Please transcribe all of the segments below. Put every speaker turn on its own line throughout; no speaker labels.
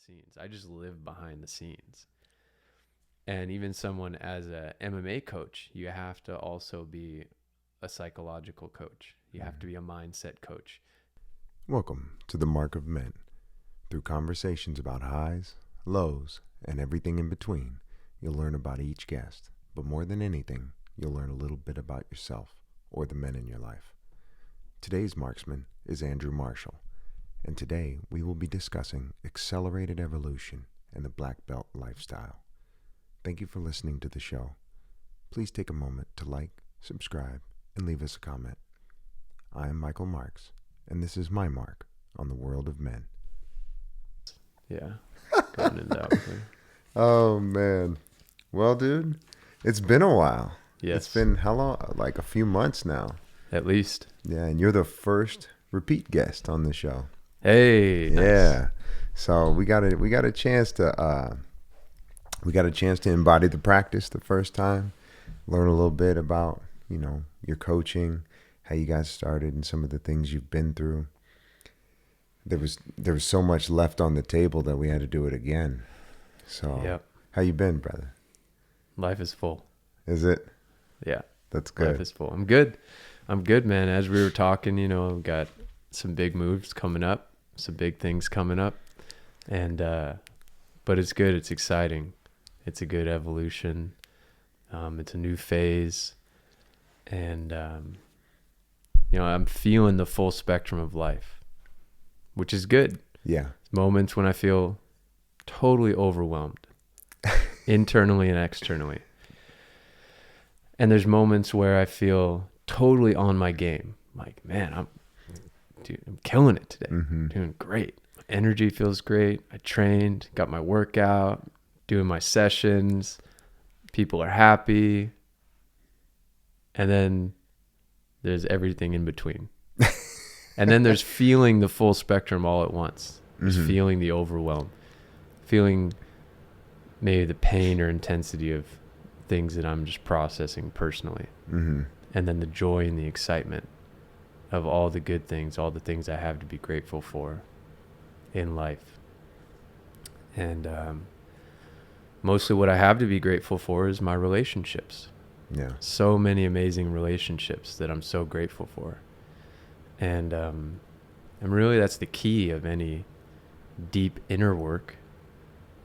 scenes. I just live behind the scenes. And even someone as a MMA coach, you have to also be a psychological coach. You have to be a mindset coach.
Welcome to the Mark of Men. Through conversations about highs, lows, and everything in between, you'll learn about each guest. But more than anything, you'll learn a little bit about yourself or the men in your life. Today's marksman is Andrew Marshall, and today we will be discussing accelerated evolution and the black belt lifestyle. Thank you for listening to the show. Please take a moment to like, subscribe, and leave us a comment. I am Michael Marks, and this is my mark on the world of men.
Yeah, going into that way.
Oh, man. Well, dude, it's been a while.
Yes.
It's been how long? Like a few months now.
At least.
Yeah, and you're the first repeat guest on the show.
Hey. Nice.
Yeah. So we got a chance to embody the practice the first time, learn a little bit about, your coaching, how you guys started and some of the things you've been through. There was so much left on the table that we had to do it again. So
Yep.
How you been, brother?
Life is full.
Is it?
Yeah.
That's good.
Life is full. I'm good, man. As we were talking, I've got some big moves coming up, some big things coming up. And, but it's good. It's exciting. It's a good evolution. It's a new phase. And, I'm feeling the full spectrum of life, which is good.
Yeah.
Moments when I feel totally overwhelmed, internally and externally. And there's moments where I feel totally on my game. Like, man, I'm killing it today.
Mm-hmm.
Doing great. Energy feels great. I trained, got my workout, doing my sessions. People are happy. And then there's everything in between. And then there's feeling the full spectrum all at once. There's feeling the overwhelm, feeling maybe the pain or intensity of things that I'm just processing personally.
Mm-hmm.
And then the joy and the excitement of all the good things, all the things I have to be grateful for in life. And mostly what I have to be grateful for is my relationships.
Yeah.
So many amazing relationships that I'm so grateful for. And really that's the key of any deep inner work,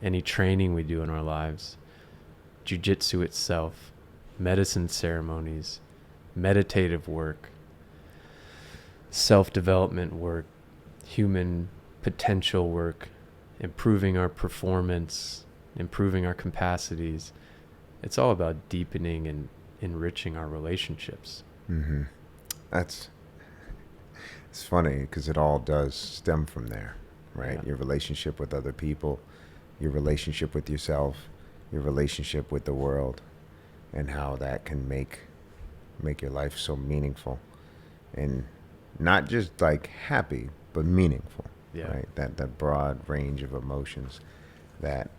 any training we do in our lives, jiu-jitsu itself, medicine ceremonies, meditative work, self-development work, human potential work, improving our performance, improving our capacities. It's all about deepening and enriching our relationships.
Mm-hmm. It's funny because it all does stem from there, right?
Yeah.
Your relationship with other people, your relationship with yourself, your relationship with the world, and how that can make your life so meaningful, and not just like happy, but meaningful.
Yeah.
Right? That broad range of emotions that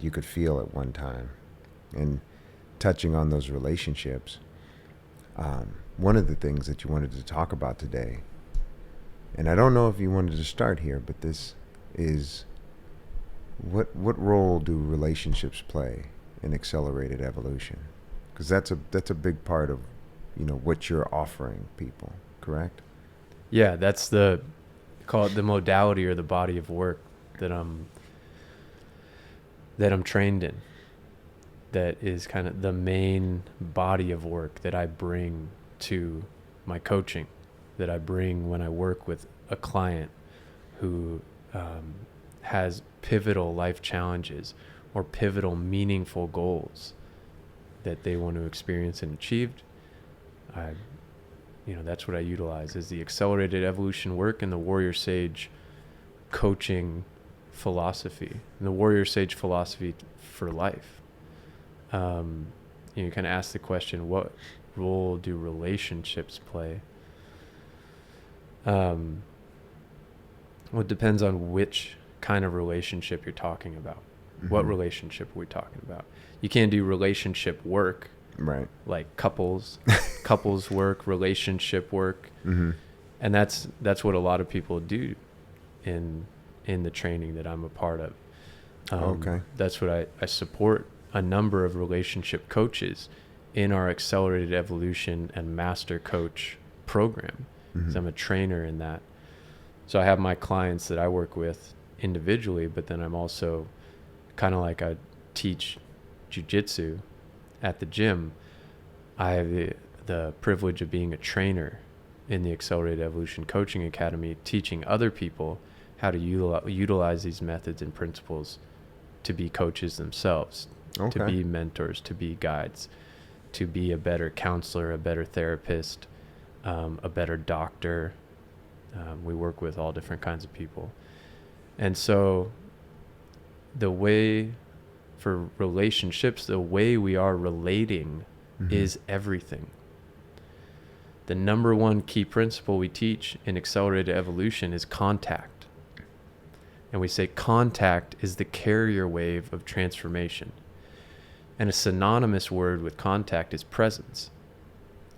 you could feel at one time. And touching on those relationships, one of the things that you wanted to talk about today, and I don't know if you wanted to start here, but this is what role do relationships play in accelerated evolution? Because that's a big part of what you're offering people, correct?
Yeah, that's call it the modality or the body of work that I'm trained in. That is kind of the main body of work that I bring to my coaching, that I bring when I work with a client who has pivotal life challenges or pivotal meaningful goals that they want to experience and achieve. That's what I utilize is the accelerated evolution work and the Warrior Sage coaching philosophy and the Warrior Sage philosophy for life. You kind of ask the question, what role do relationships play? Well, it depends on which kind of relationship you're talking about. Mm-hmm. What relationship are we talking about? You can't do relationship work,
right?
Like couples work, relationship work.
Mm-hmm.
And that's what a lot of people do in the training that I'm a part of.
Okay.
That's what I support a number of relationship coaches in our accelerated evolution and master coach program. So I'm a trainer in that. So I have my clients that I work with individually, but then I'm also kind of like I teach jujitsu at the gym. I have the privilege of being a trainer in the Accelerated Evolution Coaching Academy, teaching other people how to utilize these methods and principles to be coaches themselves,
Okay.
to be mentors, to be guides, to be a better counselor, a better therapist, a better doctor. We work with all different kinds of people. And so the way for relationships, the way we are relating is everything. The number one key principle we teach in Accelerated Evolution is contact. And we say contact is the carrier wave of transformation. And a synonymous word with contact is presence.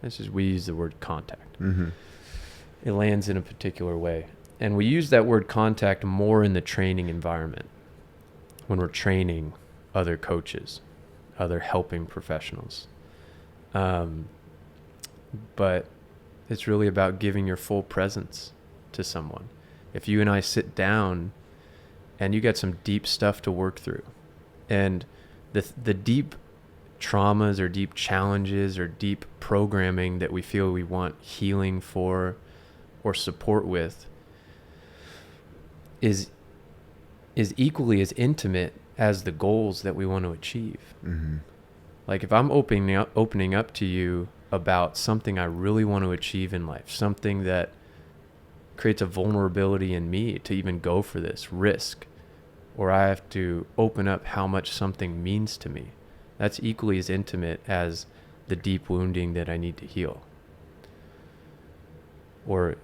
This is, we use the word contact. It lands in a particular way. And we use that word contact more in the training environment when we're training other coaches, other helping professionals. But it's really about giving your full presence to someone. If you and I sit down and you got some deep stuff to work through, and the deep traumas or deep challenges or deep programming that we feel we want healing for or support with is equally as intimate as the goals that we want to achieve. Like if I'm opening up to you about something I really want to achieve in life, something that creates a vulnerability in me to even go for this risk, or I have to open up how much something means to me, that's equally as intimate as the deep wounding that I need to heal, or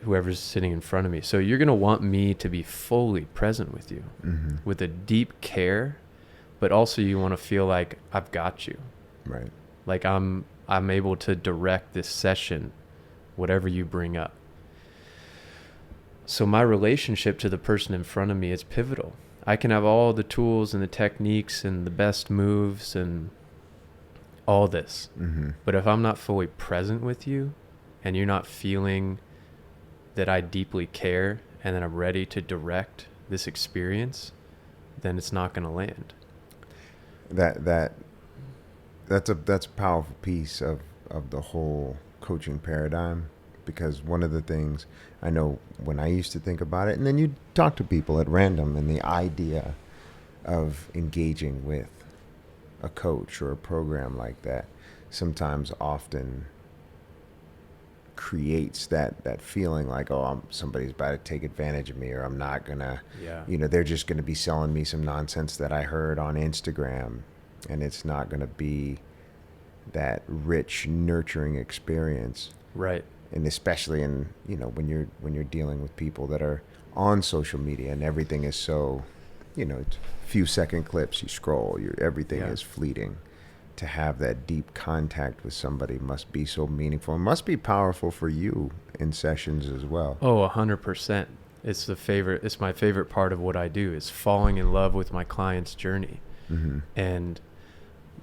whoever's sitting in front of me. So you're going to want me to be fully present with you with a deep care, but also you want to feel like I've got you.
Right.
Like I'm able to direct this session, whatever you bring up. So my relationship to the person in front of me is pivotal. I can have all the tools and the techniques and the best moves and all this. But if I'm not fully present with you and you're not feeling that I deeply care and that I'm ready to direct this experience, then it's not going to land.
That's a powerful piece of the whole coaching paradigm, because one of the things I know when I used to think about it, and then you talk to people at random, and the idea of engaging with a coach or a program like that sometimes often creates that feeling like, oh, somebody's about to take advantage of me, or I'm not gonna, they're just gonna be selling me some nonsense that I heard on Instagram, and it's not gonna be that rich, nurturing experience.
Right.
And especially in, when you're dealing with people that are on social media and everything is so, it's few second clips, you scroll, everything is fleeting. To have that deep contact with somebody must be so meaningful. It must be powerful for you in sessions as well.
Oh, 100%. It's my favorite part of what I do, is falling in love with my client's journey and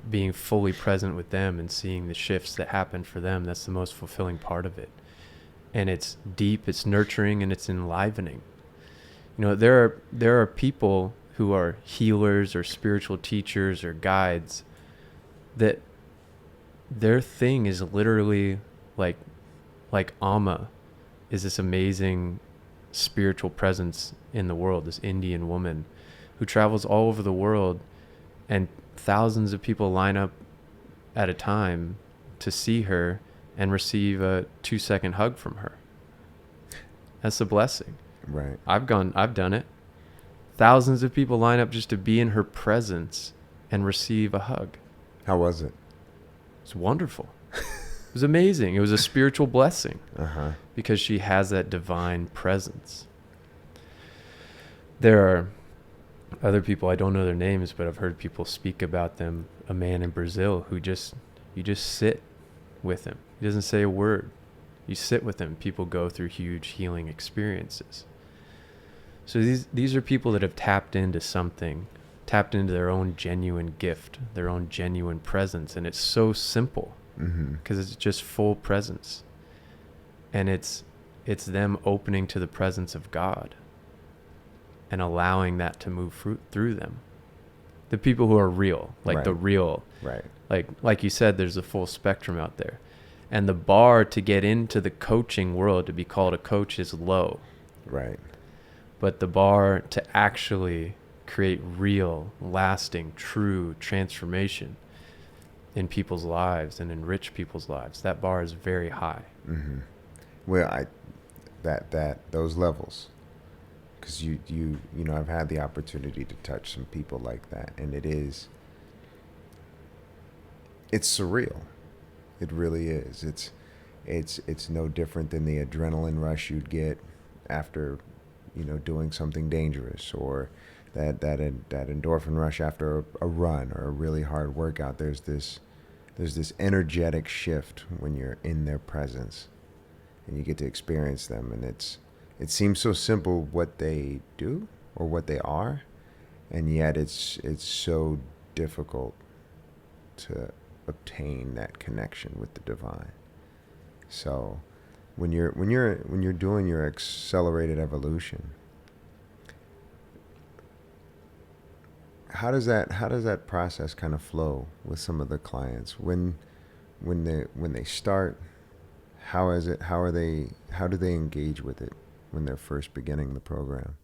being fully present with them and seeing the shifts that happen for them. That's the most fulfilling part of it. And it's deep, it's nurturing, and it's enlivening. There are people who are healers or spiritual teachers or guides that their thing is literally like Amma is this amazing spiritual presence in the world, this Indian woman who travels all over the world, and thousands of people line up at a time to see her and receive a 2-second hug from her. That's a blessing.
Right.
I've done it. Thousands of people line up just to be in her presence and receive a hug.
How was it?
It's wonderful. It was amazing. It was a spiritual blessing because she has that divine presence. There are other people, I don't know their names, but I've heard people speak about them. A man in Brazil who you just sit with him. He doesn't say a word. You sit with him. People go through huge healing experiences. So these are people that have tapped into something tapped into their own genuine gift, their own genuine presence. And it's so simple because it's just full presence. And it's them opening to the presence of God and allowing that to move through them. The people who are real, like the real,
right?
Like you said, there's a full spectrum out there. And the bar to get into the coaching world, to be called a coach, is low.
Right.
But the bar to actually create real, lasting, true transformation in people's lives and enrich people's lives, that bar is very high.
Well, those levels, because you know, I've had the opportunity to touch some people like that, and it's surreal. It really is. It's no different than the adrenaline rush you'd get after, you know, doing something dangerous, or that endorphin rush after a run or a really hard workout. There's this energetic shift when you're in their presence and you get to experience them, and it seems so simple what they do or what they are, and yet it's so difficult to obtain that connection with the divine. So when you're doing your accelerated evolution, how does that process kind of flow with some of the clients when they start? How do they engage with it when they're first beginning the program?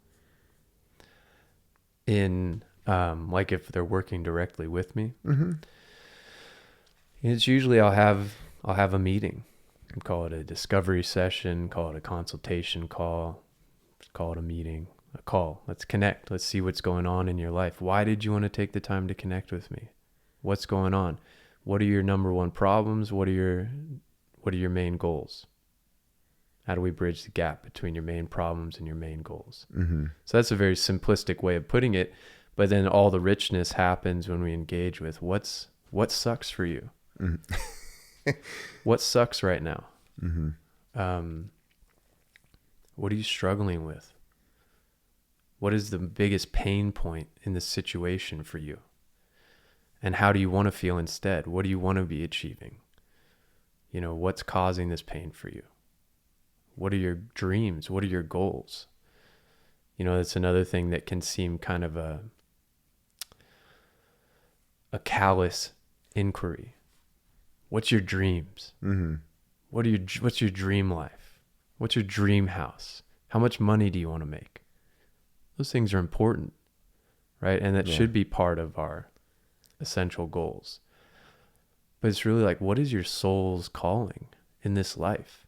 In like if they're working directly with me, it's usually I'll have a meeting. Call it a discovery session, call it a consultation call, call it a meeting, a call. Let's connect. Let's see what's going on in your life. Why did you want to take the time to connect with me? What's going on? What are your number one problems? What are your main goals? How do we bridge the gap between your main problems and your main goals? So that's a very simplistic way of putting it, but then all the richness happens when we engage with what sucks for you. What sucks right now? What are you struggling with? What is the biggest pain point in this situation for you? And how do you want to feel instead? What do you want to be achieving? You know, what's causing this pain for you? What are your dreams? What are your goals? You know, that's another thing that can seem kind of a callous inquiry. What's your dreams? What's your dream life? What's your dream house? How much money do you want to make? Those things are important, right? And that should be part of our essential goals. But it's really like, what is your soul's calling in this life?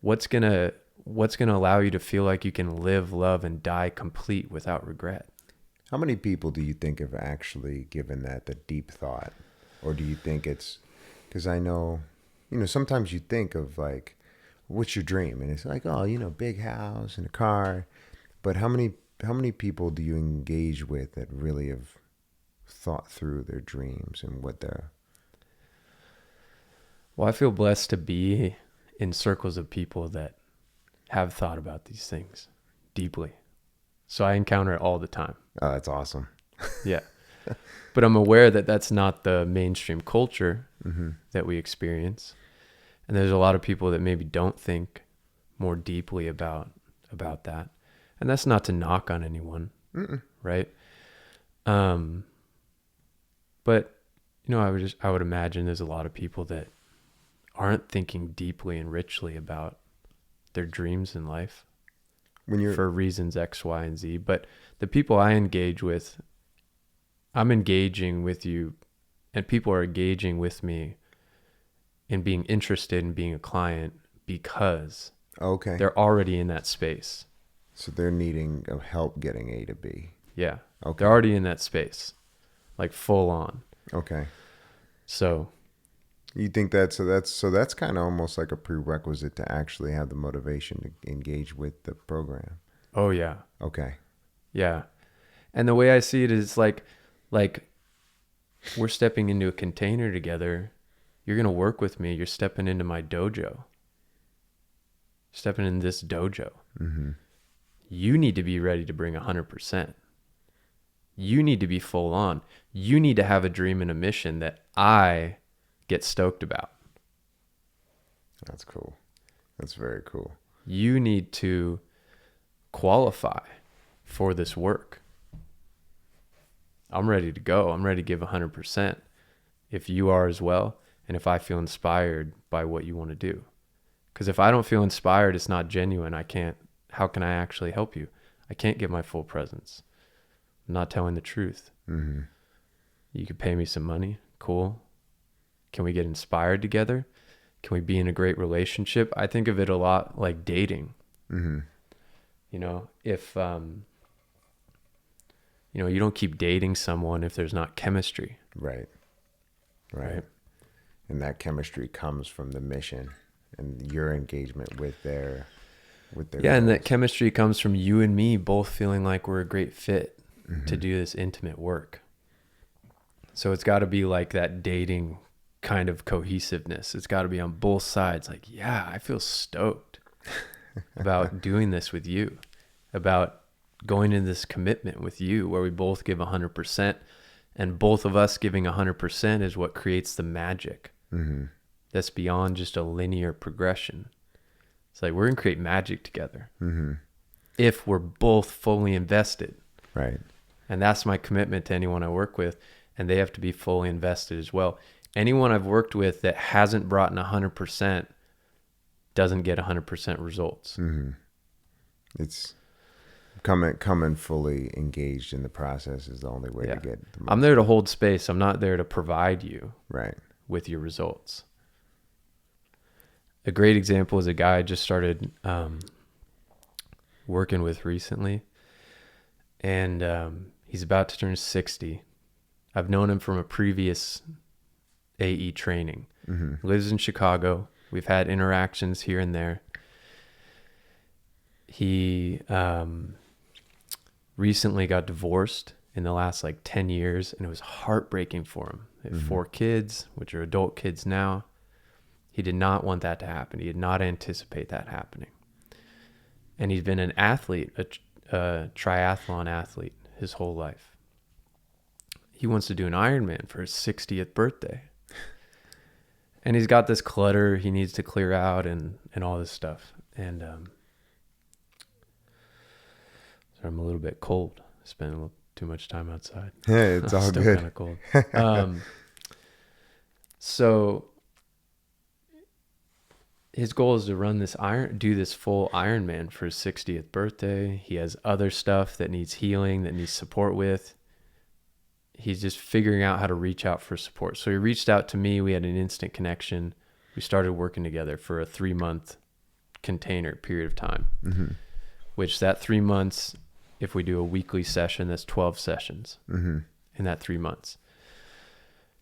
What's gonna allow you to feel like you can live, love, and die complete without regret?
How many people do you think have actually given that the deep thought? Or do you think it's, because I know, you know, sometimes you think of like, what's your dream? And it's like, oh, you know, big house and a car. But how many people do you engage with that really have thought through their dreams and what they're...
Well, I feel blessed to be in circles of people that have thought about these things deeply. So I encounter it all the time.
Oh, that's awesome.
Yeah. But I'm aware that that's not the mainstream culture that we experience. And there's a lot of people that maybe don't think more deeply about that. And that's not to knock on anyone, right? But, you know, I would imagine there's a lot of people that aren't thinking deeply and richly about their dreams in life for reasons X, Y, and Z. But the people I engage with, I'm engaging with you, and people are engaging with me in being interested in being a client because they're already in that space.
So they're needing help getting A to B.
Yeah. Okay. They're already in that space, like full on.
Okay.
So
you think that's kind of almost like a prerequisite to actually have the motivation to engage with the program.
Oh yeah.
Okay.
Yeah. And the way I see it is like we're stepping into a container together. You're going to work with me. You're stepping into my dojo. Stepping in this dojo. You need to be ready to bring 100%. You need to be full on. You need to have a dream and a mission that I get stoked about.
That's cool. That's very cool.
You need to qualify for this work. I'm ready to go. I'm ready to give 100%. If you are as well, and if I feel inspired by what you want to do. Because if I don't feel inspired, it's not genuine. How can I actually help you? I can't give my full presence. I'm not telling the truth.
Mm-hmm.
You could pay me some money. Cool. Can we get inspired together? Can we be in a great relationship? I think of it a lot like dating.
Mm-hmm.
You know, if, you don't keep dating someone if there's not chemistry.
Right. And that chemistry comes from the mission and your engagement with their
yeah, and
goals.
that chemistry comes from you and me both feeling like we're a great fit to do this intimate work. So it's got to be like that dating kind of cohesiveness. It's got to be on both sides. Like, yeah, I feel stoked about doing this with you, about going into this commitment with you where we both give 100%, and both of us giving 100% is what creates the magic.
Mm-hmm.
That's beyond just a linear progression. It's like we're going to create magic together if we're both fully invested.
Right.
And that's my commitment to anyone I work with. And they have to be fully invested as well. Anyone I've worked with that hasn't brought in 100% doesn't get 100% results.
Mm-hmm. It's coming fully engaged in the process is the only way to get the most.
I'm there to hold space. I'm not there to provide you with your results. A great example is a guy I just started working with recently. And he's about to turn 60. I've known him from a previous AE training.
Mm-hmm.
He lives in Chicago. We've had interactions here and there. He recently got divorced in the last 10 years, and it was heartbreaking for him. He had 4 kids, which are adult kids now. He did not want that to happen. He did not anticipate that happening. And he's been an athlete, a triathlon athlete his whole life. He wants to do an Ironman for his 60th birthday. And he's got this clutter he needs to clear out and all this stuff. And so I'm a little bit cold. Spent a little too much time outside.
Yeah, it's all
still
good.
Kind of cold. So his goal is to do this full Ironman for his 60th birthday. He has other stuff that needs healing, that needs support with. He's just figuring out how to reach out for support. So he reached out to me. We had an instant connection. We started working together for a 3-month container period of time, which that 3 months, if we do a weekly session, that's 12 sessions in that 3 months.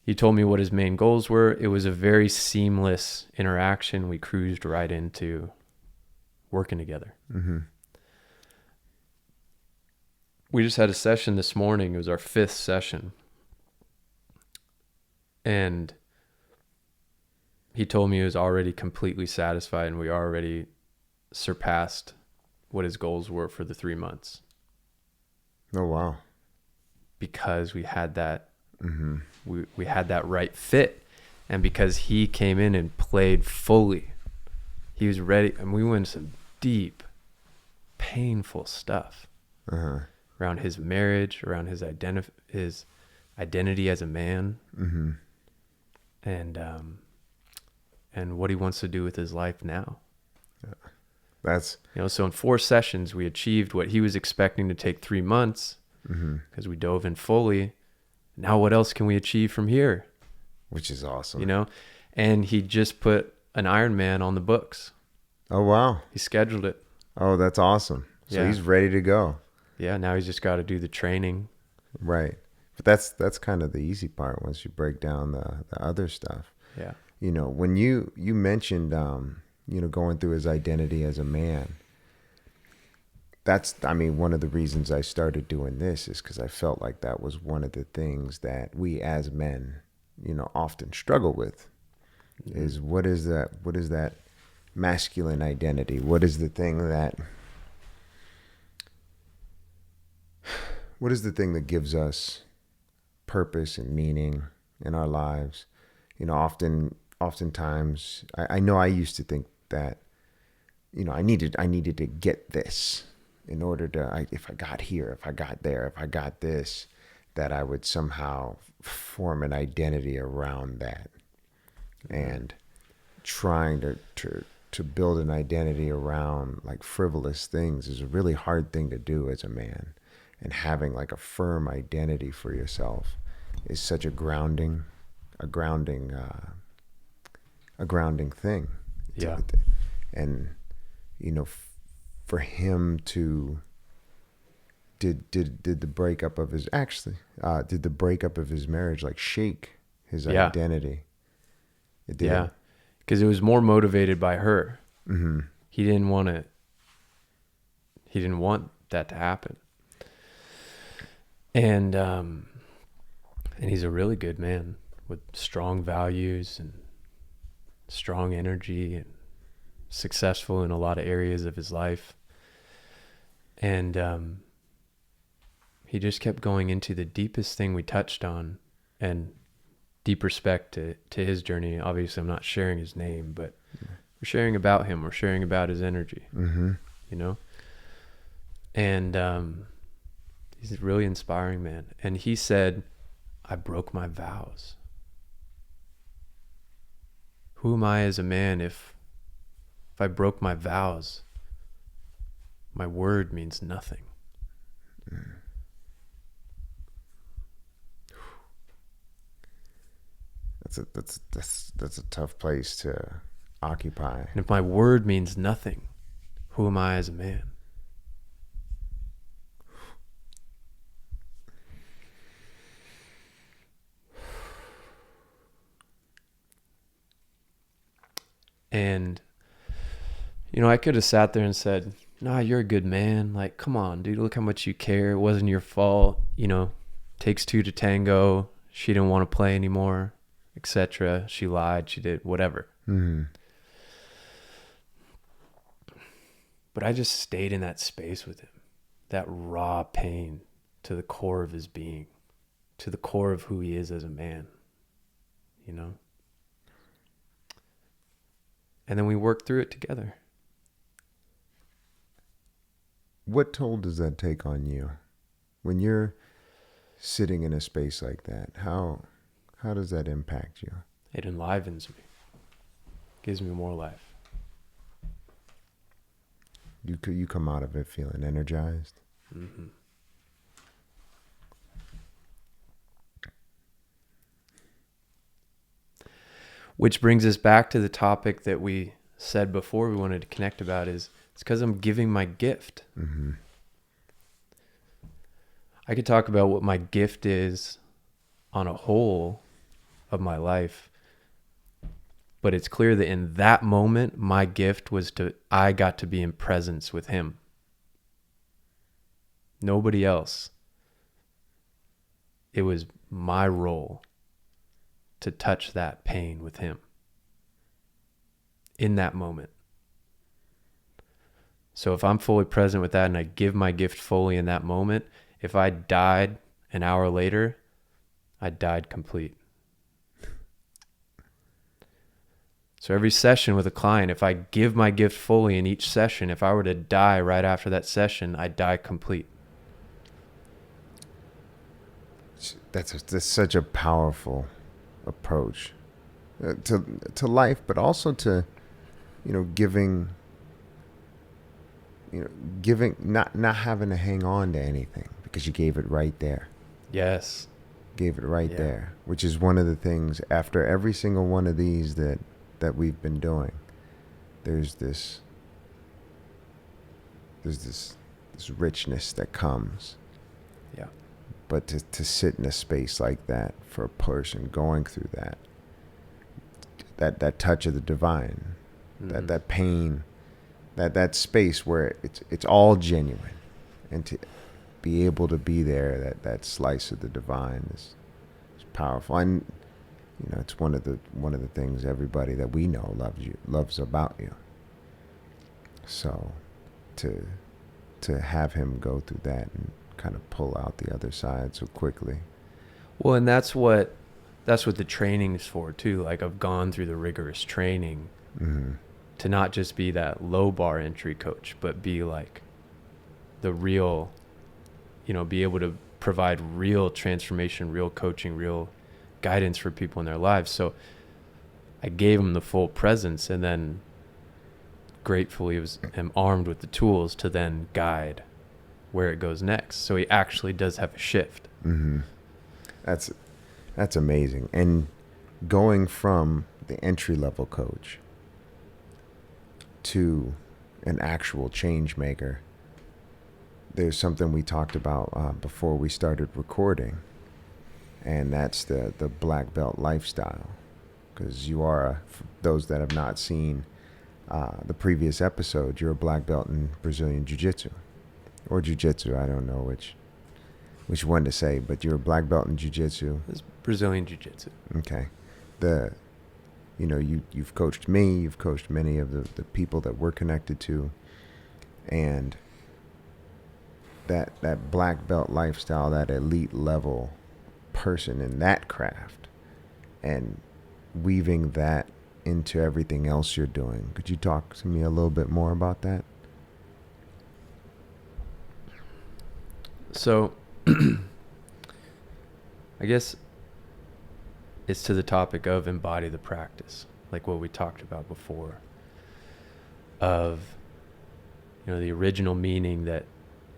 He told me what his main goals were. It was a very seamless interaction. We cruised right into working together. We just had a session this morning. It was our 5th session. And he told me he was already completely satisfied and we already surpassed what his goals were for the 3 months.
Oh, wow.
Because we had that, we had that right fit. And because he came in and played fully, he was ready. And we went into some deep, painful stuff. Around his marriage, around his identity as a man, and what he wants to do with his life now.
That's
so in 4 sessions we achieved what he was expecting to take 3 months because we dove in fully. Now what else can we achieve from here?
Which is awesome.
And he just put an Ironman on the books.
Oh, wow.
He scheduled it.
Oh, that's awesome. So he's ready to go.
Yeah, now he's just got to do the training.
Right. But that's kind of the easy part once you break down the other stuff.
Yeah.
When you mentioned, going through his identity as a man, one of the reasons I started doing this is because I felt like that was one of the things that we as men, often struggle with is what is that masculine identity? What is the thing that what is the thing that gives us purpose and meaning in our lives? You know, oftentimes, I know I used to think that, you know, I needed to get this in order to, if I got here, if I got there, if I got this, that I would somehow form an identity around that. And trying to build an identity around like frivolous things is a really hard thing to do as a man. And having like a firm identity for yourself is such a grounding thing.
Yeah.
And, you know, for him to, did the breakup of his, did the breakup of his marriage like shake his identity? It did.
Yeah. Because it was more motivated by her.
Mm-hmm.
He didn't want that to happen. And he's a really good man with strong values and strong energy and successful in a lot of areas of his life. And he just kept going into the deepest thing we touched on, and deep respect to his journey. Obviously, I'm not sharing his name, but we're sharing about him. We're sharing about his energy,
Mm-hmm.
you know? And he's a really inspiring man. And he said, I broke my vows. Who am I as a man if I broke my vows? My word means nothing.
That's a tough place to occupy.
And if my word means nothing, who am I as a man? And, you know, I could have sat there and said, nah, you're a good man. Like, come on, dude, look how much you care. It wasn't your fault. You know, takes two to tango. She didn't want to play anymore, etc. She lied. She did whatever.
Mm-hmm.
But I just stayed in that space with him, that raw pain to the core of his being, to the core of who he is as a man, you know? And then we worked through it together.
What toll does that take on you when you're sitting in a space like that? How does that impact you?
It enlivens me, gives me more life.
You come out of it feeling energized.
Mm-hmm. Which brings us back to the topic that we said before we wanted to connect about is it's because I'm giving my gift.
Mm-hmm.
I could talk about what my gift is on a whole of my life, but it's clear that in that moment, my gift was I got to be in presence with him. Nobody else. It was my role to touch that pain with him in that moment. So if I'm fully present with that and I give my gift fully in that moment, if I died an hour later, I died complete. So every session with a client, if I give my gift fully in each session, if I were to die right after that session, I die complete.
That's such a powerful approach to life, but also to, giving, not having to hang on to anything because you gave it right there.
Yes.
Gave it right there, which is one of the things after every single one of these that we've been doing. There's this richness that comes.
Yeah.
But to sit in a space like that for a person going through that touch of the divine,
Mm-hmm.
that pain, that space where it's all genuine, and to be able to be there, that slice of the divine is powerful. And it's one of the things everybody that we know loves about you. So to have him go through that and kind of pull out the other side so quickly.
Well, and that's what the training is for too. Like, I've gone through the rigorous training to not just be that low bar entry coach, but be like the real, be able to provide real transformation, real coaching, real guidance for people in their lives. So I gave him the full presence, and then gratefully am armed with the tools to then guide where it goes next. So he actually does have a shift.
That's amazing. And going from the entry level coach to an actual change maker, there's something we talked about before we started recording, and that's the black belt lifestyle. Because you are, for those that have not seen the previous episode, you're a black belt in Brazilian Jiu-Jitsu. Or Jiu-Jitsu, I don't know which one to say, but you're a black belt in Jiu-Jitsu.
It's Brazilian Jiu-Jitsu.
Okay. You've coached me, you've coached many of the people that we're connected to, and that black belt lifestyle, that elite level person in that craft, and weaving that into everything else you're doing. Could you talk to me a little bit more about that?
So I guess it's to the topic of embody the practice, like what we talked about before, of the original meaning that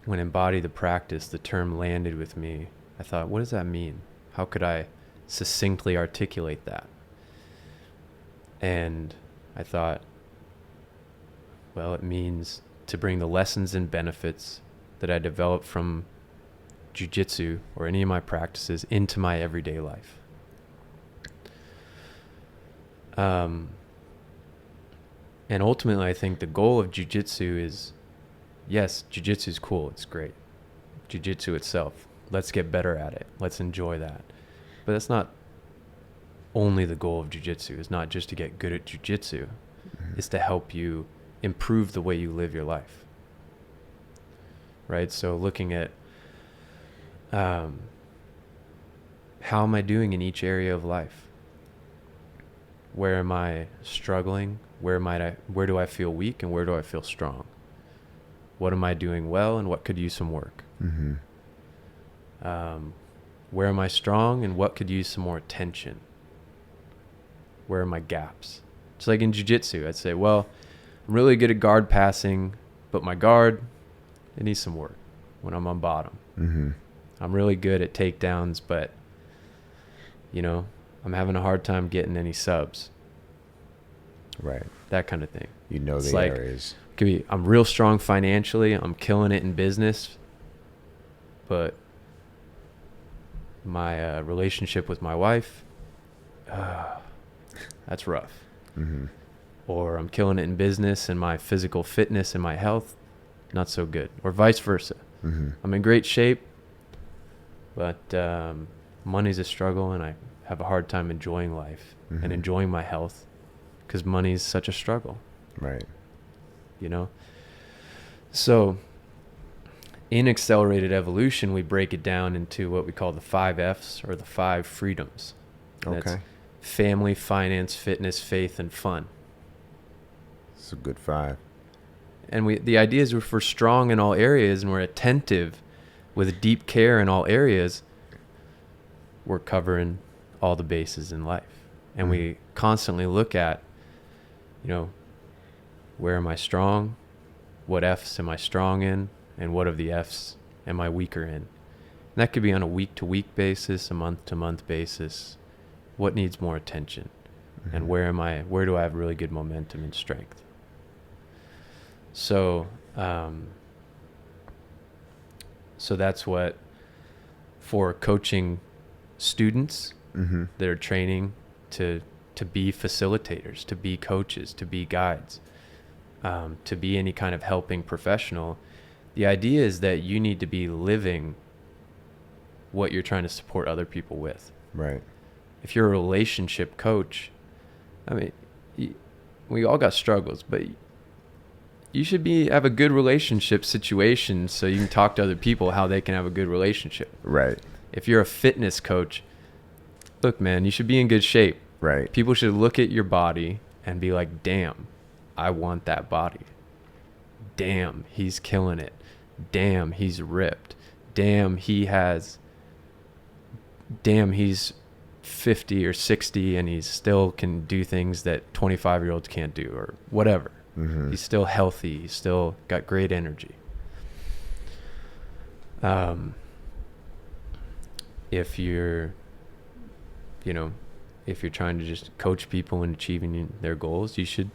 when embody the practice, the term landed with me. I thought, what does that mean? How could I succinctly articulate that? And I thought, well, it means to bring the lessons and benefits that I developed from jiu-jitsu or any of my practices into my everyday life. And ultimately, I think the goal of jiu-jitsu is, yes, jiu-jitsu is cool. It's great. Jiu-jitsu itself. Let's get better at it. Let's enjoy that. But that's not only the goal of jiu-jitsu. It's not just to get good at jiu-jitsu. It's to help you improve the way you live your life. Right? So looking at how am I doing in each area of life? Where am I struggling? Where do I feel weak, and where do I feel strong? What am I doing well, and what could use some work? Where am I strong, and what could use some more attention? Where are my gaps? Just like in jiu-jitsu, I'd say, well, I'm really good at guard passing, but my guard, it needs some work when I'm on bottom. I'm really good at takedowns, but, I'm having a hard time getting any subs.
Right.
That kind of thing.
The areas.
Could be, I'm real strong financially. I'm killing it in business, but my relationship with my wife, that's rough. Or I'm killing it in business and my physical fitness and my health, not so good. Or vice versa. I'm in great shape, but money's a struggle, and I have a hard time enjoying life and enjoying my health because money's such a struggle.
Right.
So in Accelerated Evolution, we break it down into what we call the 5 F's, or the 5 freedoms.
Okay.
That's family, finance, fitness, faith, and fun.
It's a good 5.
And the idea is if we're strong in all areas and we're attentive with deep care in all areas, we're covering all the bases in life. And we constantly look at, where am I strong? What F's am I strong in? And what of the F's am I weaker in? And that could be on a week-to-week basis, a month-to-month basis. What needs more attention? And where do I have really good momentum and strength? So that's what, for coaching students that are training to be facilitators, to be coaches, to be guides, to be any kind of helping professional, the idea is that you need to be living what you're trying to support other people with.
Right.
If you're a relationship coach, I mean, we all got struggles, but you should have a good relationship situation so you can talk to other people how they can have a good relationship.
Right.
If you're a fitness coach, look, man, you should be in good shape.
Right.
People should look at your body and be like, damn, I want that body. Damn, he's killing it. Damn, he's ripped. Damn, he's 50 or 60 and he still can do things that 25-year-olds can't do or whatever.
Mm-hmm.
He's still healthy. He's still got great energy. If you're trying to just coach people in achieving their goals, you should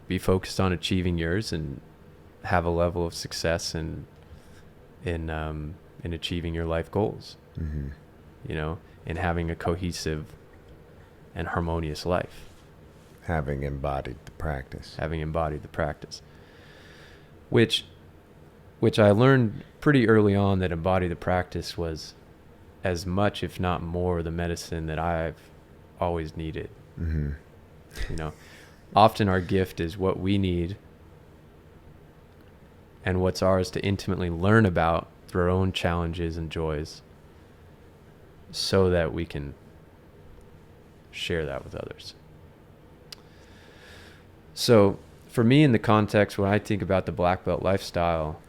be focused on achieving yours and have a level of success in achieving your life goals.
Mm-hmm.
And having a cohesive and harmonious life.
Having embodied the practice.
Which I learned pretty early on that embody the practice was as much, if not more, the medicine that I've always needed.
Mm-hmm.
Often our gift is what we need and what's ours to intimately learn about through our own challenges and joys so that we can share that with others. So for me, in the context, when I think about the black belt lifestyle,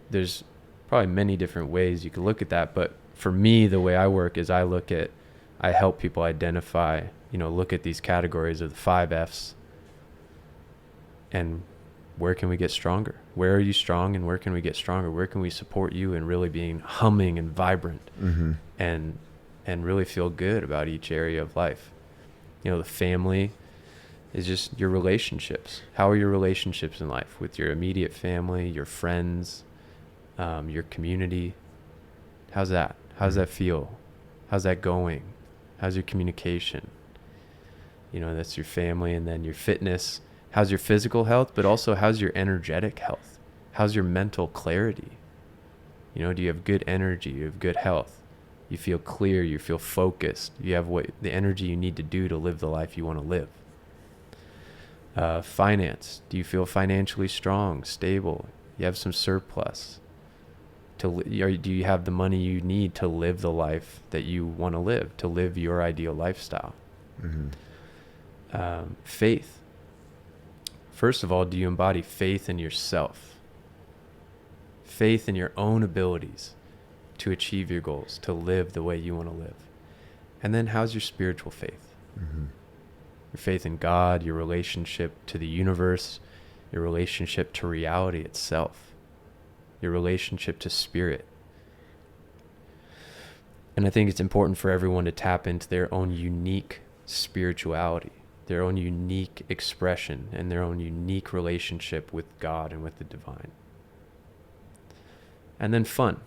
there's probably many different ways you can look at that. But for me, the way I work is I help people identify, look at these categories of the 5 F's and where can we get stronger? Where are you strong and where can we get stronger? Where can we support you in really being humming and vibrant
mm-hmm.
and really feel good about each area of life? The family is just your relationships. How are your relationships in life with your immediate family, your friends, your community? How's that? How's that feel? How's that going? How's your communication? That's your family. And then your fitness. How's your physical health, but also how's your energetic health? How's your mental clarity? Do you have good energy? You have good health? You feel clear? You feel focused? You have the energy you need to do to live the life you want to live? Finance. Do you feel financially strong, stable? You have some surplus? Do you have the money you need to live the life that you want to live your ideal lifestyle?
Mm-hmm.
Faith. First of all, do you embody faith in yourself? Faith in your own abilities to achieve your goals, to live the way you want to live. And then how's your spiritual faith?
Mm-hmm.
Your faith in God, your relationship to the universe, your relationship to reality itself, your relationship to spirit. And I think it's important for everyone to tap into their own unique spirituality, their own unique expression, and their own unique relationship with God and with the divine. And then fun.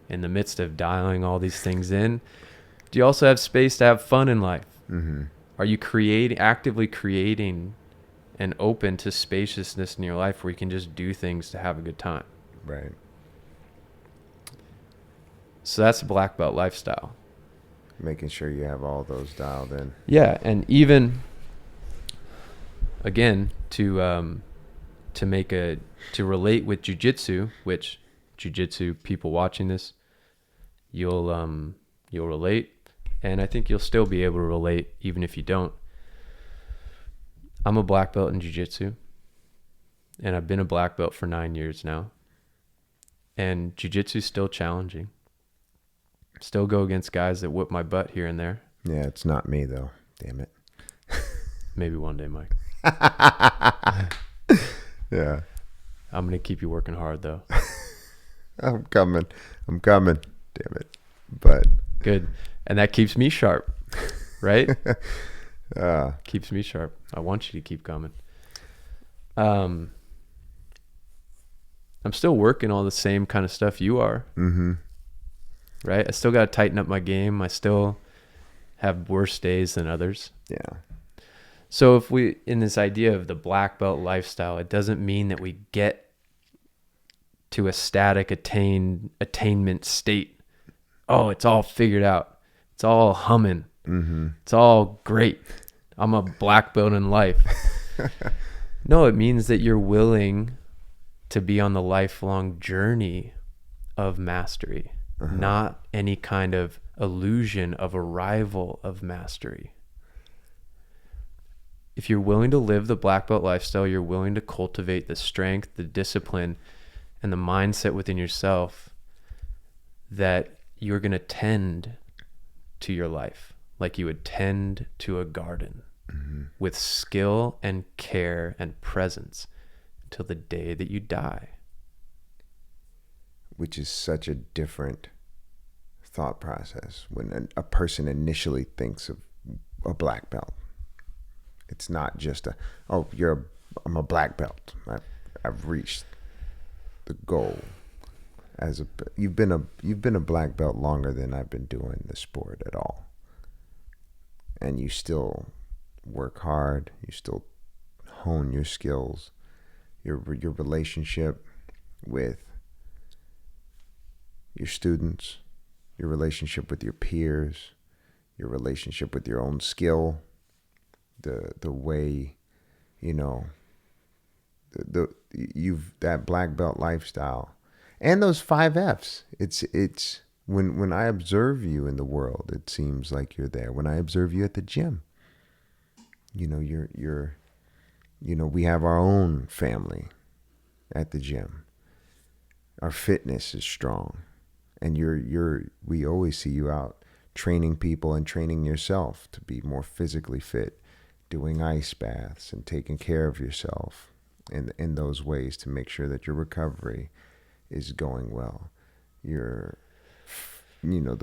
In the midst of dialing all these things in, do you also have space to have fun in life?
Mm-hmm.
Are you actively creating and open to spaciousness in your life where you can just do things to have a good time?
Right.
So that's a black belt lifestyle.
Making sure you have all those dialed in.
Yeah, and even again to relate with jiu-jitsu, which jiu-jitsu people watching this, you'll relate, and I think you'll still be able to relate even if you don't. I'm a black belt in jiu-jitsu, and I've been a black belt for 9 years now. And jiu-jitsu is still challenging. Still go against guys that whip my butt here and there.
Yeah, it's not me though. Damn it.
Maybe one day, Mike.
Yeah.
I'm going to keep you working hard though.
I'm coming. Damn it. But
good. And that keeps me sharp, right? Keeps me sharp. I want you to keep coming. I'm still working all the same kind of stuff you are.
Mm-hmm.
Right? I still got to tighten up my game. I still have worse days than others.
Yeah.
So if we, in this idea of the black belt lifestyle, it doesn't mean that we get to a static attainment state. Oh, it's all figured out. It's all humming.
Mm-hmm.
It's all great. I'm a black belt in life. No, it means that you're willing to be on the lifelong journey of mastery, not any kind of illusion of arrival of mastery. If you're willing to live the black belt lifestyle, you're willing to cultivate the strength, the discipline, and the mindset within yourself that you're going to tend to your life like you would tend to a garden, with skill and care and presence until the day that you die.
Which is such a different thought process when a person initially thinks of a black belt. It's not just I'm a black belt. I've reached the goal. You've been a black belt longer than I've been doing the sport at all, and you still work hard. You still hone your skills, your relationship with your students, your relationship with your peers, your relationship with your own skill, the way, that black belt lifestyle, and those 5 F's. It's when I observe you in the world, it seems like you're there. When I observe you at the gym, you're we have our own family at the gym. Our fitness is strong, and we always see you out training people and training yourself to be more physically fit, doing ice baths and taking care of yourself in those ways to make sure that your recovery is going well. The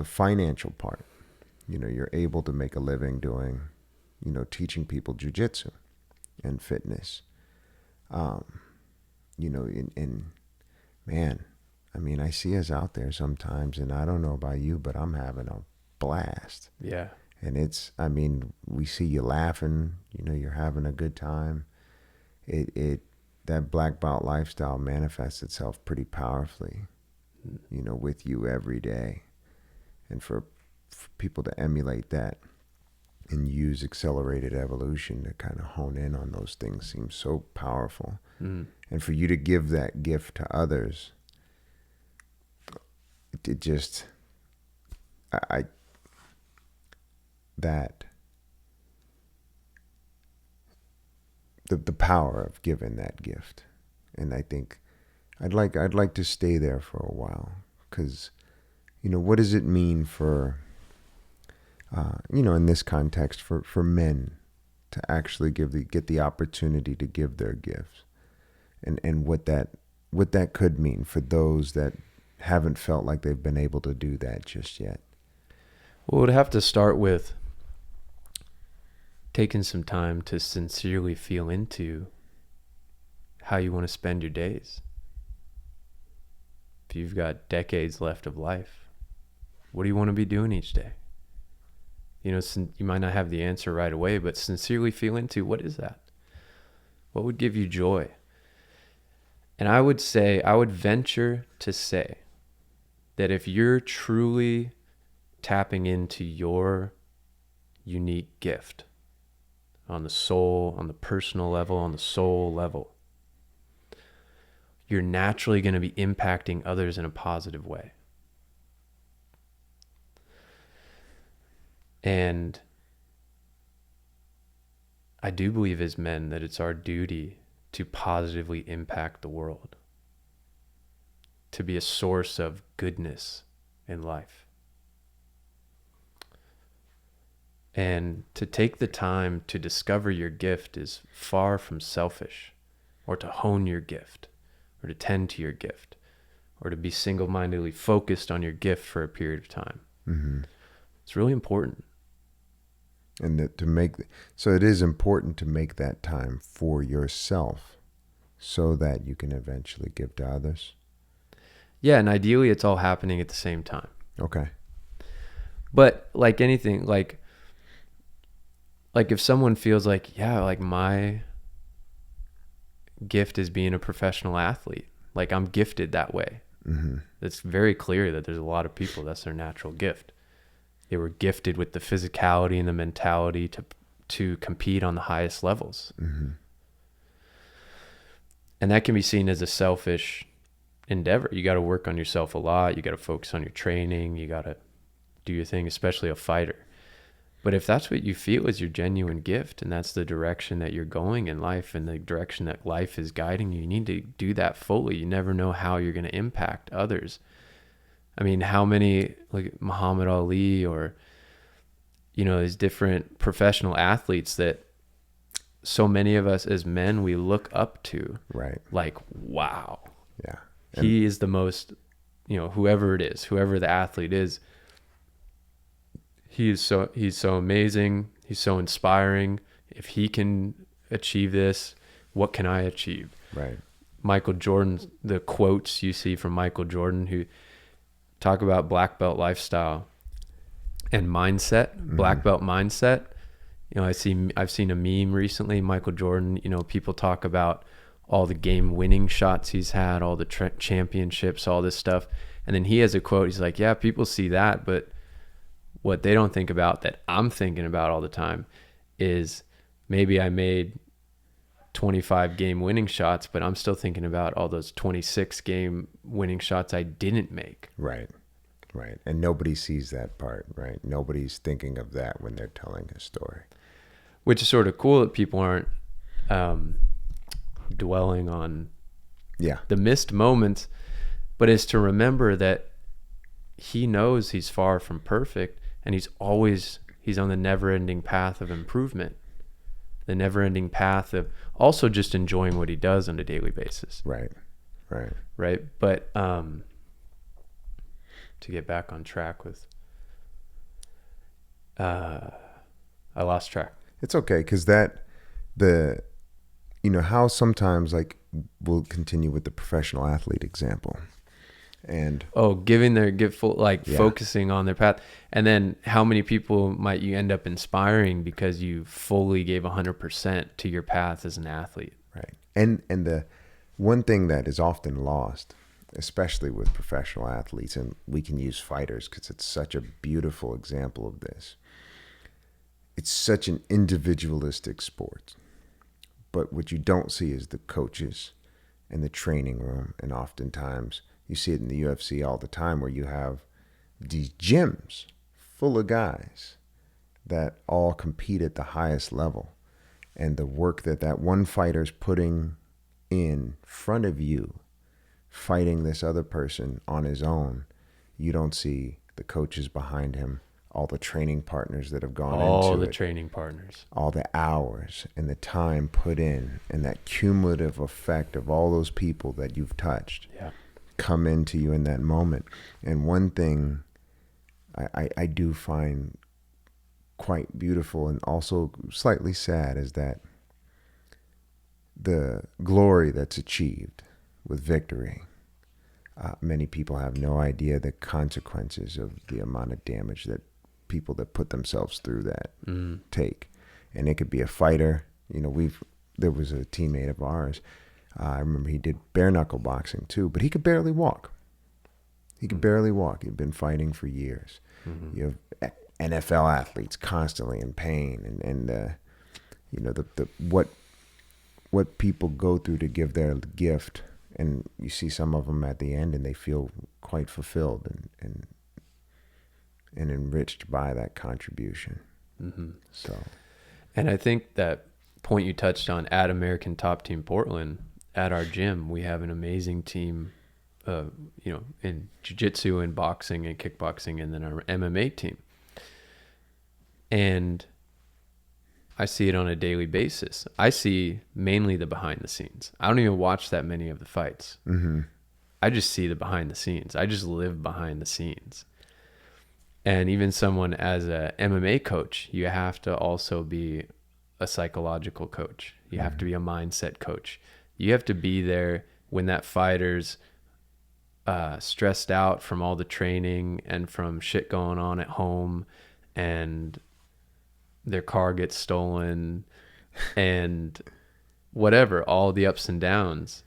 financial part, you're able to make a living doing, teaching people jujitsu and fitness. Man, I mean, I see us out there sometimes, and I don't know about you, but I'm having a blast.
Yeah.
And we see you laughing, you're having a good time. That black belt lifestyle manifests itself pretty powerfully, with you every day. And for people to emulate that and use accelerated evolution to kind of hone in on those things seems so powerful. And for you to give that gift to others, it just, the power of giving that gift. And I think I'd like to stay there for a while, because what does it mean for in this context for men to actually get the opportunity to give their gifts, and what that could mean for those that haven't felt like they've been able to do that just yet?
Well, it would have to start with taking some time to sincerely feel into how you want to spend your days. If you've got decades left of life, what do you want to be doing each day? You might not have the answer right away, but sincerely feel into, what is that? What would give you joy? And I would venture to say that if you're truly tapping into your unique gift on the soul, on the personal level, on the soul level, you're naturally going to be impacting others in a positive way. And I do believe as men that it's our duty to positively impact the world, to be a source of goodness in life. And to take the time to discover your gift is far from selfish, or to hone your gift, or to tend to your gift, or to be single-mindedly focused on your gift for a period of time.
Mm-hmm.
It's really important.
And so it is important to make that time for yourself so that you can eventually give to others.
Yeah, and ideally it's all happening at the same time.
Okay.
But like anything, like if someone feels like, yeah, like my gift is being a professional athlete, like I'm gifted that way.
Mm-hmm.
It's very clear that there's a lot of people that's their natural gift. They were gifted with the physicality and the mentality to compete on the highest levels.
Mm-hmm.
And that can be seen as a selfish endeavor. You got to work on yourself a lot. You got to focus on your training. You got to do your thing, especially a fighter. But if that's what you feel is your genuine gift, and that's the direction that you're going in life and the direction that life is guiding you, you need to do that fully. You never know how you're going to impact others. I mean, how many, like Muhammad Ali or, you know, these different professional athletes that so many of us as men, we look up to.
Right.
Like, wow.
Yeah.
He is the most, you know, whoever it is, whoever the athlete is, he's so amazing. He's so inspiring. If he can achieve this, what can I achieve?
Right.
Michael Jordan, the quotes you see from Michael Jordan, who talk about black belt lifestyle and mindset, black belt mindset. You know, I've seen a meme recently, Michael Jordan, you know, people talk about all the game winning shots he's had, all the championships, all this stuff. And then he has a quote. He's like, yeah, people see that, but what they don't think about that I'm thinking about all the time is maybe I made 25 game winning shots, but I'm still thinking about all those 26 game winning shots I didn't make.
Right. Right. And nobody sees that part, right? Nobody's thinking of that when they're telling a story.
Which is sort of cool that people aren't dwelling on the missed moments, but is to remember that he knows he's far from perfect, and he's on the never-ending path of improvement, the never-ending path of also just enjoying what he does on a daily basis.
Right.
But to get back on track with, I lost track.
It's okay, because how sometimes, like, we'll continue with the professional athlete example. And
giving their gift full, like focusing on their path. And then how many people might you end up inspiring because you fully gave 100% to your path as an athlete?
Right. And the one thing that is often lost, especially with professional athletes, and we can use fighters because it's such a beautiful example of this. It's such an individualistic sport. But what you don't see is the coaches and the training room, and oftentimes you see it in the UFC all the time, where you have these gyms full of guys that all compete at the highest level. And the work that one fighter's putting in front of you, fighting this other person on his own, you don't see the coaches behind him, all the training partners that have gone into it.
All the training partners.
All the hours and the time put in, and that cumulative effect of all those people that you've touched.
Yeah.
Come into you in that moment. And one thing I do find quite beautiful and also slightly sad is that the glory that's achieved with victory, many people have no idea the consequences of the amount of damage that people that put themselves through that take. And it could be a fighter. You know, there was a teammate of ours, I remember he did bare knuckle boxing too, but he could barely walk. He'd been fighting for years. Mm-hmm. You have NFL athletes constantly in pain, and the what people go through to give their gift, and you see some of them at the end, and they feel quite fulfilled and enriched by that contribution.
Mm-hmm.
So, and
I think that point you touched on at American Top Team Portland. At our gym, we have an amazing team, in jiu-jitsu and boxing and kickboxing, and then our MMA team. And I see it on a daily basis. I see mainly the behind the scenes. I don't even watch that many of the fights.
Mm-hmm.
I just see the behind the scenes. I just live behind the scenes. And even someone as a MMA coach, you have to also be a psychological coach. You have to be a mindset coach. You have to be there when that fighter's stressed out from all the training and from shit going on at home, and their car gets stolen and whatever, all the ups and downs,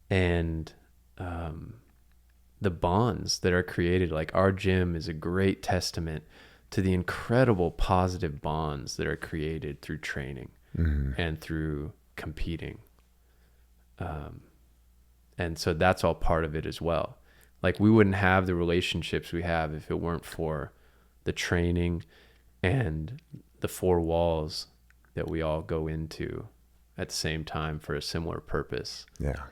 and the bonds that are created. Like, our gym is a great testament to the incredible positive bonds that are created through training and through competing. And so that's all part of it as well. Like, we wouldn't have the relationships we have if it weren't for the training and the four walls that we all go into at the same time for a similar purpose.
Yeah.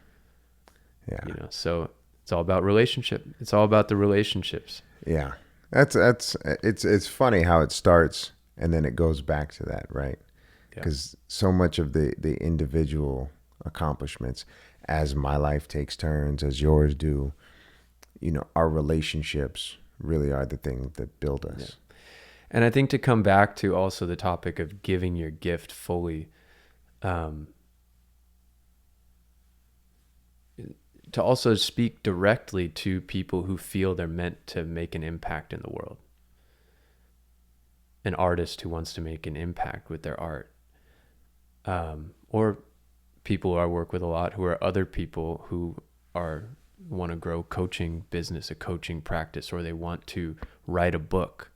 Yeah.
You know, so it's all about relationship. It's all about the relationships.
Yeah. It's funny how it starts and then it goes back to that, right? Because so much of the individual accomplishments, as my life takes turns, as yours do, you know, our relationships really are the thing that build us.
Yeah. And I think to come back to also the topic of giving your gift fully, to also speak directly to people who feel they're meant to make an impact in the world. An artist who wants to make an impact with their art. Or people who I work with a lot who are other people who want to grow coaching business, a coaching practice, or they want to write a book,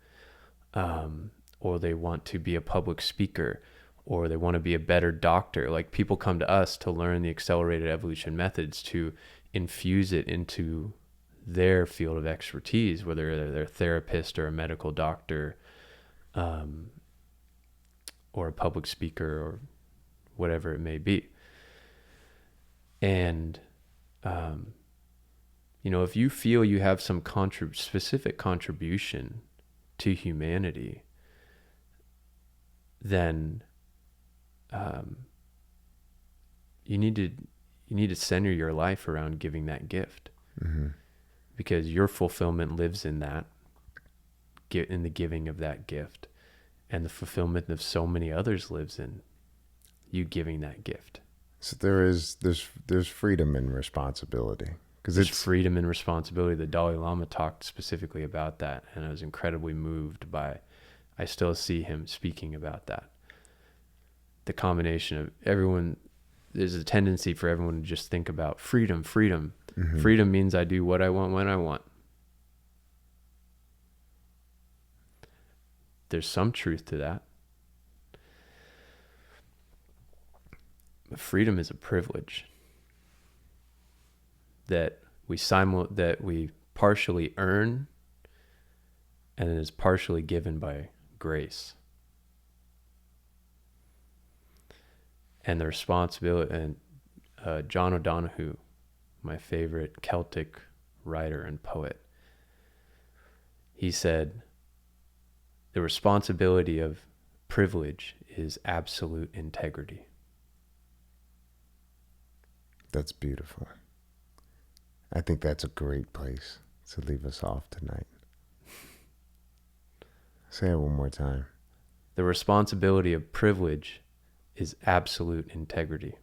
or they want to be a public speaker, or they want to be a better doctor. Like, people come to us to learn the accelerated evolution methods to infuse it into their field of expertise, whether they're a therapist or a medical doctor, or a public speaker, or whatever it may be. And, you know, if you feel you have some specific contribution to humanity, then you need to center your life around giving that gift.
Mm-hmm.
Because your fulfillment lives in that, in the giving of that gift, and the fulfillment of so many others lives in you giving that gift.
So there's freedom and responsibility, because it's
freedom and responsibility. The Dalai Lama talked specifically about that, and I was incredibly moved by. I still see him speaking about that. The combination of everyone. There's a tendency for everyone to just think about freedom. Mm-hmm. Freedom means I do what I want when I want. There's some truth to that. But freedom is a privilege that we partially earn, and it is partially given by grace. And the responsibility, and John O'Donohue, my favorite Celtic writer and poet, he said, the responsibility of privilege is absolute integrity.
That's beautiful. I think that's a great place to leave us off tonight. Say it one more time.
The responsibility of privilege is absolute integrity.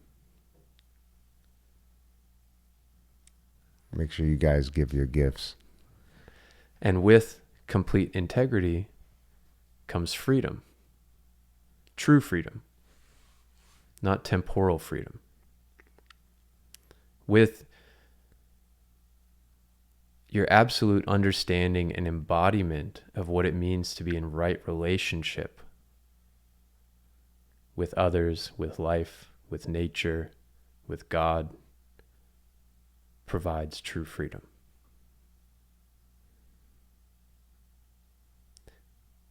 Make sure you guys give your gifts.
And with complete integrity comes freedom. True freedom. Not temporal freedom. With your absolute understanding and embodiment of what it means to be in right relationship with others, with life, with nature, with God, provides true freedom.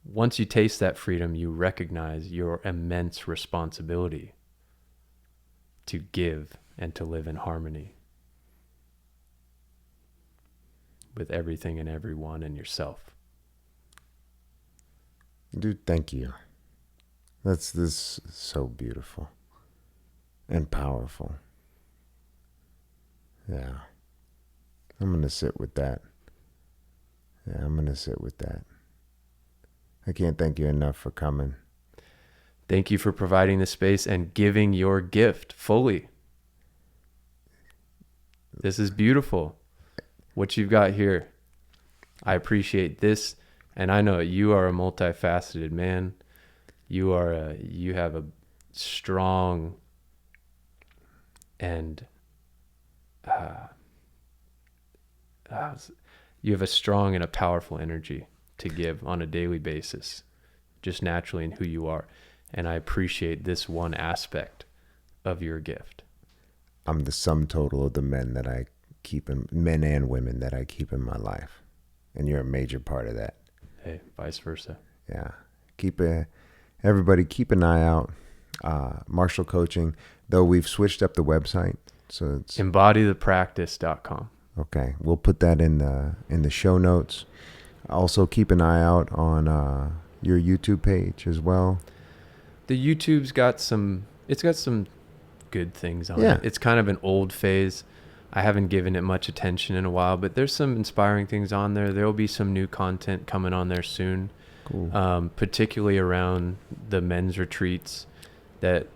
Once you taste that freedom, you recognize your immense responsibility to give and to live in harmony with everything and everyone and yourself.
Dude, thank you. This is so beautiful and powerful. Yeah. I'm going to sit with that. I can't thank you enough for coming.
Thank you for providing the space and giving your gift fully. This is beautiful. What you've got here. I appreciate this. And I know you are a multifaceted man. You have a strong and you have a strong and a powerful energy to give on a daily basis, just naturally in who you are. And I appreciate this one aspect of your gift.
I'm the sum total of the men that I keep in, men and women that I keep in my life, and you're a major part of that.
Hey, vice versa.
Yeah, everybody keep an eye out. Martial Coaching, though we've switched up the website, so it's
embodythepractice.com.
okay. We'll put that in the show notes. Also, keep an eye out on your YouTube page as well.
The YouTube's got some good things on
Yeah.
it. It's kind of an old phase. I haven't given it much attention in a while, but there's some inspiring things on there. There will be some new content coming on there soon,
Cool.
particularly around the men's retreats that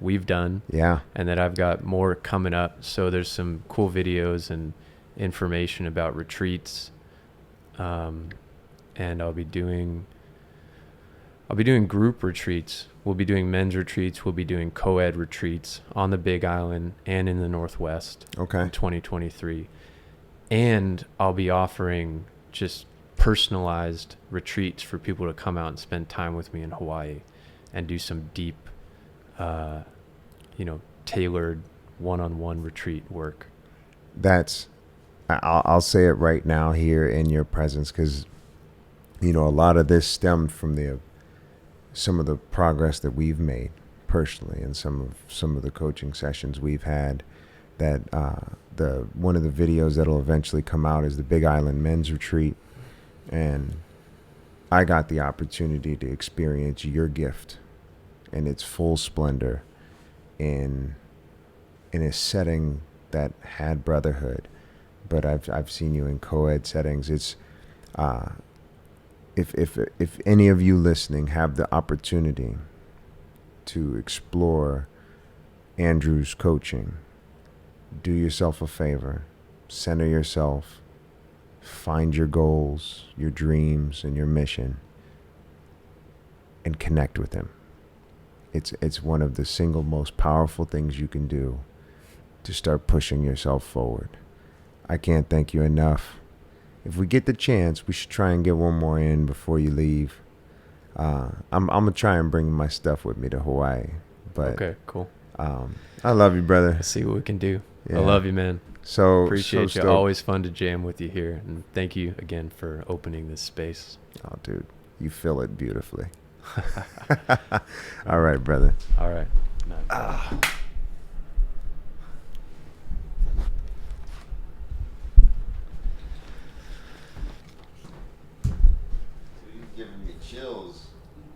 we've done
Yeah.
and that I've got more coming up. So there's some cool videos and information about retreats. And I'll be doing group retreats. We'll be doing men's retreats. We'll be doing co-ed retreats on the Big Island and in the Northwest
Okay.
in 2023. And I'll be offering just personalized retreats for people to come out and spend time with me in Hawaii and do some deep, tailored one-on-one retreat work.
I'll say it right now here in your presence, because a lot of this stemmed from some of the progress that we've made personally, and some of the coaching sessions we've had. That one of the videos that'll eventually come out is the Big Island Men's Retreat, and I got the opportunity to experience your gift in its full splendor in a setting that had brotherhood. But I've seen you in co-ed settings. It's if any of you listening have the opportunity to explore Andrew's coaching, do yourself a favor, center yourself, find your goals, your dreams, and your mission, and connect with him. It's one of the single most powerful things you can do to start pushing yourself forward. I can't thank you enough. If we get the chance, we should try and get one more in before you leave. I'm gonna try and bring my stuff with me to Hawaii. But
Okay, cool.
I love you, brother.
Let's see what we can do.
Yeah.
I love you, man.
So
Appreciate you.
stoked.
Always fun to jam with you here. And thank you again for opening this space.
Oh, dude, you fill it beautifully. All right, brother.
All right. Nice.